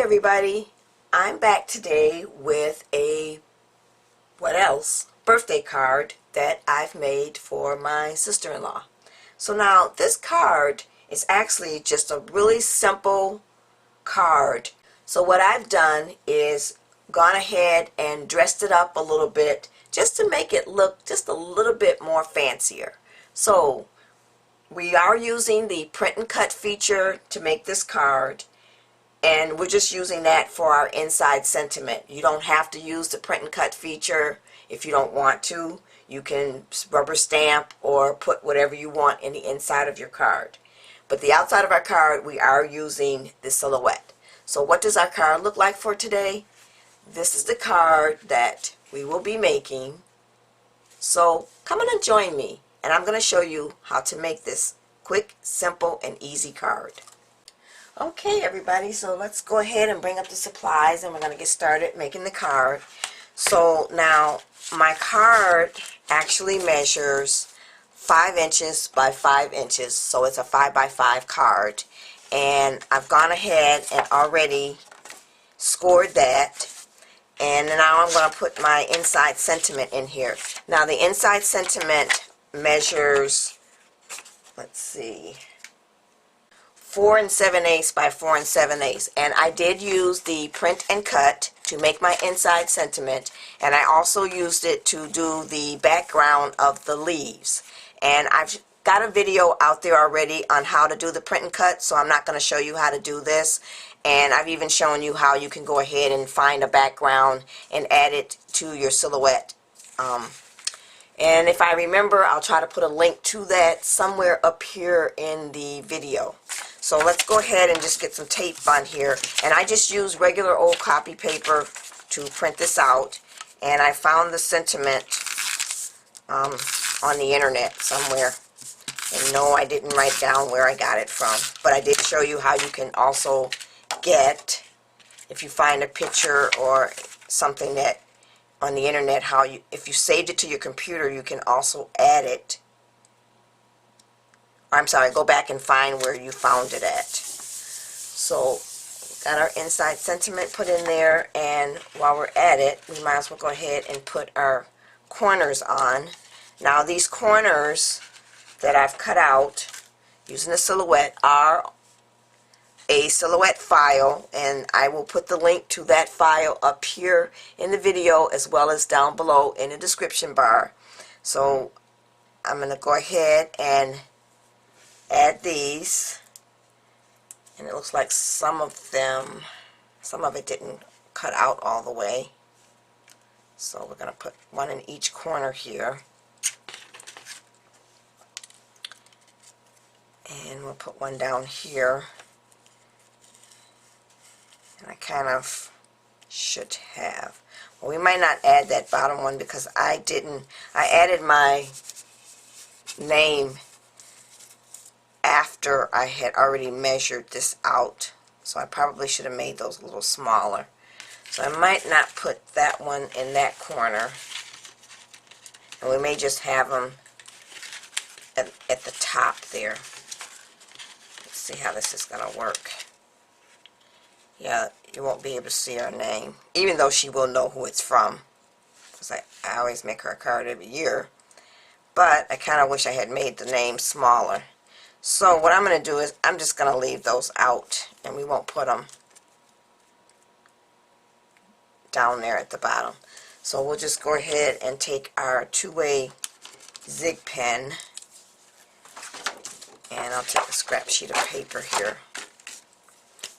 everybody, I'm back today with a birthday card that I've made for my sister-in-law. So now this card is actually just a really simple card. So what I've done is gone ahead and dressed it up a little bit just to make it look just a little bit more fancier. So we are using the print and cut feature to make this card, and we're just using that for our inside sentiment. You don't have to use the print and cut feature if you don't want to. You can rubber stamp or put whatever you want in the inside of your card. But the outside of our card, we are using the silhouette. So what does our card look like for today? This is the card that we will be making. So come on and join me, and I'm going to show you how to make this quick, simple, and easy card. Okay everybody, so let's go ahead and bring up the supplies and we're going to get started making the card. So now my card actually measures 5 inches by 5 inches, so it's a 5 by 5 card, and I've gone ahead and already scored that, and now I'm going to put my inside sentiment in here. Now the inside sentiment measures, let's see, 4 7/8 by 4 7/8, and I did use the print and cut to make my inside sentiment, and I also used it to do the background of the leaves. And I've got a video out there already on how to do the print and cut, so I'm not going to show you how to do this. And I've even shown you how you can go ahead and find a background and add it to your silhouette. And if I remember, I'll try to put a link to that somewhere up here in the video. So let's go ahead and just get some tape on here. And I just used regular old copy paper to print this out. And I found the sentiment on the internet somewhere. And no, I didn't write down where I got it from. But I did show you how you can also get, if you find a picture or something that on the internet, how you, if you saved it to your computer, you can also add it. I'm sorry, go back and find where you found it at. So got our inside sentiment put in there, and while we're at it, we might as well go ahead and put our corners on. Now these corners that I've cut out using the silhouette are a silhouette file, and I will put the link to that file up here in the video as well as down below in the description bar. So I'm going to go ahead and add these, and it looks like some of it didn't cut out all the way, so we're going to put one in each corner here, and we'll put one down here, and I kind of should have, well, we might not add that bottom one because I added my name after I had already measured this out, so I probably should have made those a little smaller. So I might not put that one in that corner, and we may just have them at the top there. Let's see how this is going to work. Yeah, you won't be able to see her name, even though she will know who it's from, because I always make her a card every year, but I kind of wish I had made the name smaller. So what I'm going to do is I'm just going to leave those out, and we won't put them down there at the bottom. So we'll just go ahead and take our two-way zig pen, and I'll take a scrap sheet of paper here,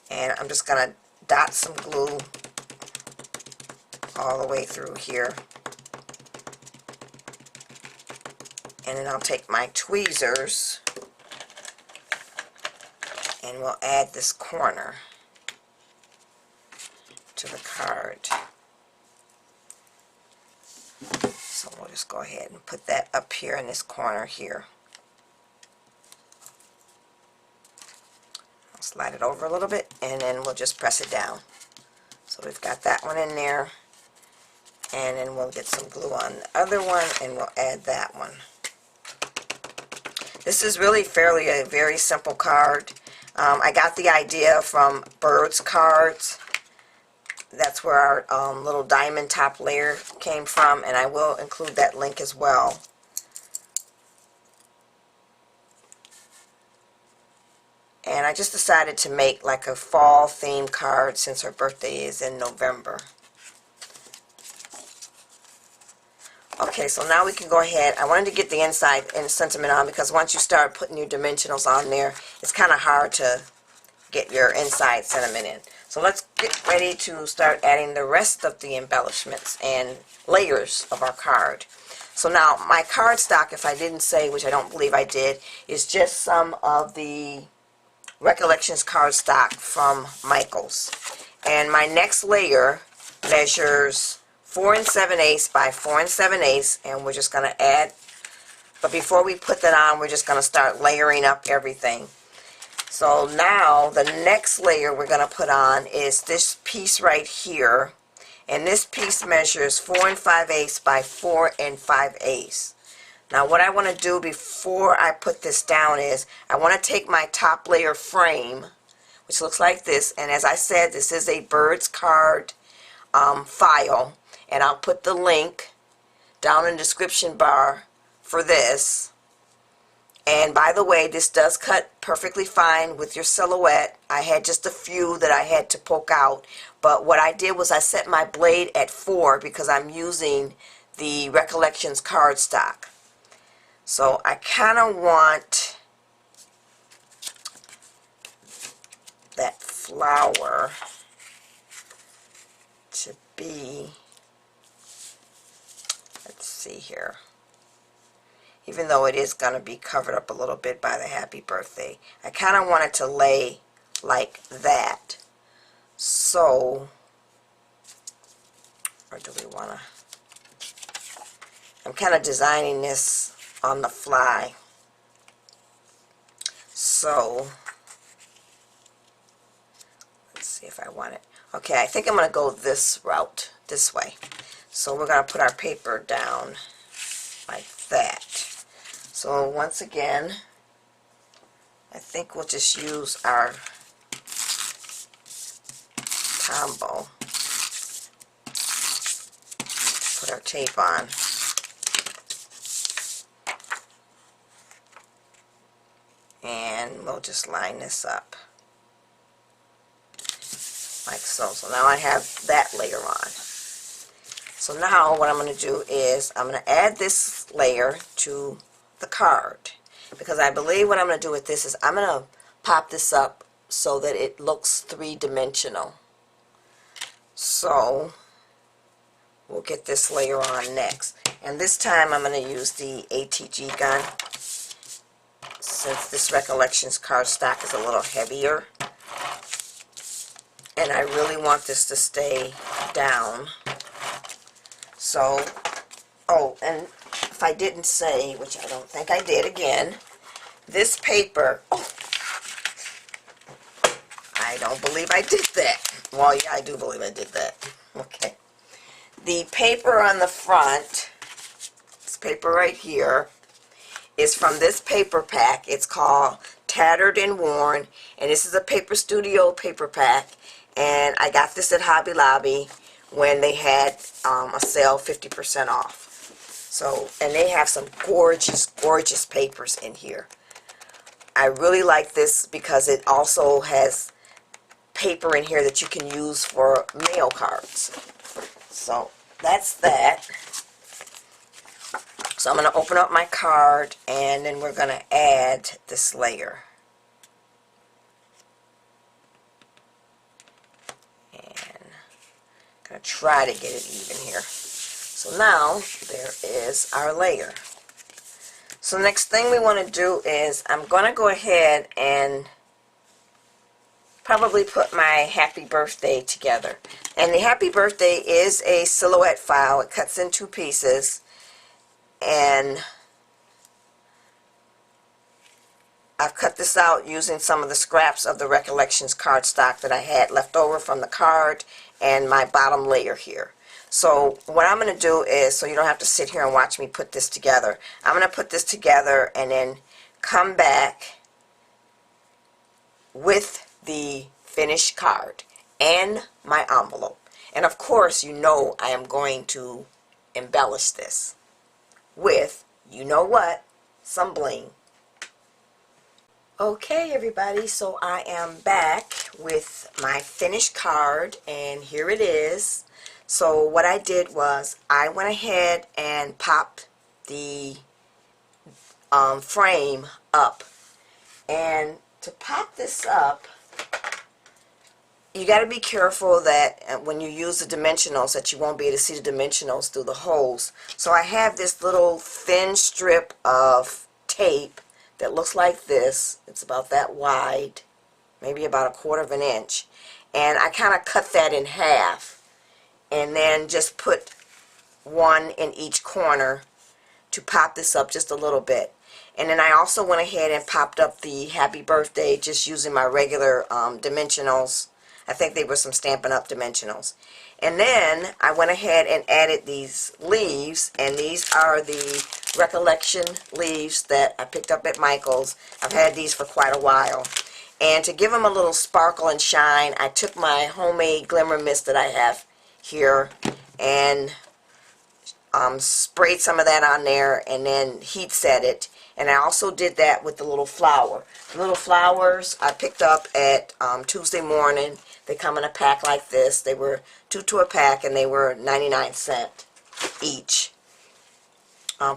and I'm just going to dot some glue all the way through here, and then I'll take my tweezers and we'll add this corner to the card. So we'll just go ahead and put that up here in this corner here. I'll slide it over a little bit, and then we'll just press it down. So we've got that one in there, and then we'll get some glue on the other one, and we'll add that one. This is really a very simple card. I got the idea from Bird's Cards, that's where our little diamond top layer came from, and I will include that link as well. And I just decided to make like a fall theme card since her birthday is in November. Okay, so now we can go ahead. I wanted to get the inside and sentiment on because once you start putting your dimensionals on there, it's kind of hard to get your inside sentiment in. So let's get ready to start adding the rest of the embellishments and layers of our card. So now my cardstock, if I didn't say, which I don't believe I did, is just some of the Recollections cardstock from Michaels. And my next layer measures 4 7/8 by 4 7/8, and we're just going to add, but before we put that on, we're just going to start layering up everything. So now the next layer we're going to put on is this piece right here, and this piece measures 4 5/8 by 4 5/8. Now what I want to do before I put this down is I want to take my top layer frame, which looks like this, and as I said, this is a Birds card file, and I'll put the link down in the description bar for this. And by the way, this does cut perfectly fine with your silhouette. I had just a few that I had to poke out, but what I did was I set my blade at 4 because I'm using the Recollections cardstock. So I kind of want that flower to be, let's see here, even though it is going to be covered up a little bit by the happy birthday, I kind of want it to lay like that. So, or do we want to, I'm kind of designing this on the fly. So, let's see if I want it. Okay, I think I'm going to go this route, this way. So we're going to put our paper down like that. So once again, I think we'll just use our combo. Put our tape on. And we'll just line this up like so. So now I have that layer on. So now what I'm going to do is I'm going to add this layer to the card, because I believe what I'm going to do with this is I'm going to pop this up so that it looks three-dimensional. So we'll get this layer on next, and this time I'm going to use the ATG gun since this Recollections cardstock is a little heavier, and I really want this to stay down. So, oh, and if I didn't say, which I don't think I did again, this paper, oh, I don't believe I did that. Well, yeah, I do believe I did that. Okay. The paper on the front, this paper right here, is from this paper pack. It's called Tattered and Worn, and this is a Paper Studio paper pack, and I got this at Hobby Lobby when they had a sale 50% off. So, and they have some gorgeous, gorgeous papers in here. I really like this because it also has paper in here that you can use for mail cards. So, that's that. So I'm going to open up my card, and then we're going to add this layer. And I'm going to try to get it even here. So now, there is our layer. So next thing we want to do is, I'm going to go ahead and probably put my happy birthday together. And the happy birthday is a silhouette file. It cuts in 2 pieces. And I've cut this out using some of the scraps of the Recollections cardstock that I had left over from the card and my bottom layer here. So what I'm going to do is, so you don't have to sit here and watch me put this together, I'm going to put this together and then come back with the finished card and my envelope. And of course, you know I am going to embellish this with, you know what, some bling. Okay everybody, so I am back with my finished card, and here it is. So what I did was I went ahead and popped the frame up, and to pop this up you got to be careful that when you use the dimensionals that you won't be able to see the dimensionals through the holes. So I have this little thin strip of tape that looks like this. It's about that wide, maybe about 1/4 of an inch, and I kind of cut that in half and then just put one in each corner to pop this up just a little bit. And then I also went ahead and popped up the happy birthday just using my regular dimensionals. I think they were some Stampin' Up! Dimensionals. And then I went ahead and added these leaves, and these are the Recollection leaves that I picked up at Michael's. I've had these for quite a while. And to give them a little sparkle and shine, I took my homemade glimmer mist that I have here and sprayed some of that on there and then heat set it. And I also did that with the little flower. The little flowers I picked up at Tuesday morning. They come in a pack like this. They were 2 to a pack, and they were 99¢ each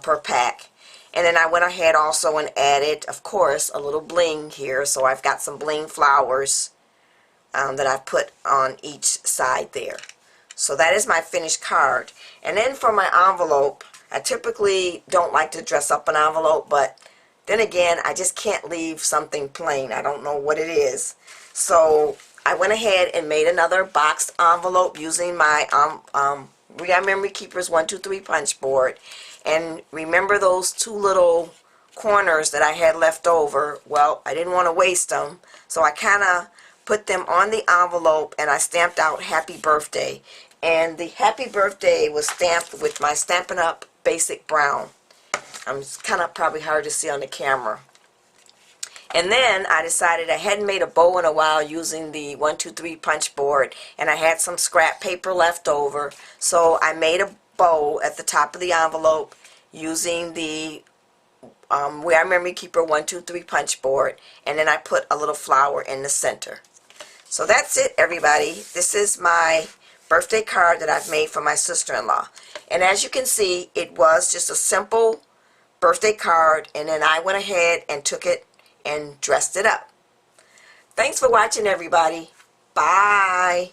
per pack. And then I went ahead also and added, of course, a little bling here. So I've got some bling flowers that I've put on each side there. So that is my finished card. And then for my envelope, I typically don't like to dress up an envelope, but then again, I just can't leave something plain. I don't know what it is. So I went ahead and made another boxed envelope using my Memory Keepers 1, 2, 3 punch board. And remember those 2 little corners that I had left over? Well, I didn't want to waste them, so I kind of put them on the envelope and I stamped out happy birthday. And the happy birthday was stamped with my Stampin' Up! Basic Brown. It's kind of probably hard to see on the camera. And then I decided I hadn't made a bow in a while using the 1, 2, 3 punch board, and I had some scrap paper left over, so I made a bow at the top of the envelope using the Memory Keeper 1, 2, 3 punch board, and then I put a little flower in the center. So that's it everybody. This is my birthday card that I've made for my sister-in-law. And as you can see, it was just a simple birthday card, and then I went ahead and took it and dressed it up. Thanks for watching everybody. Bye.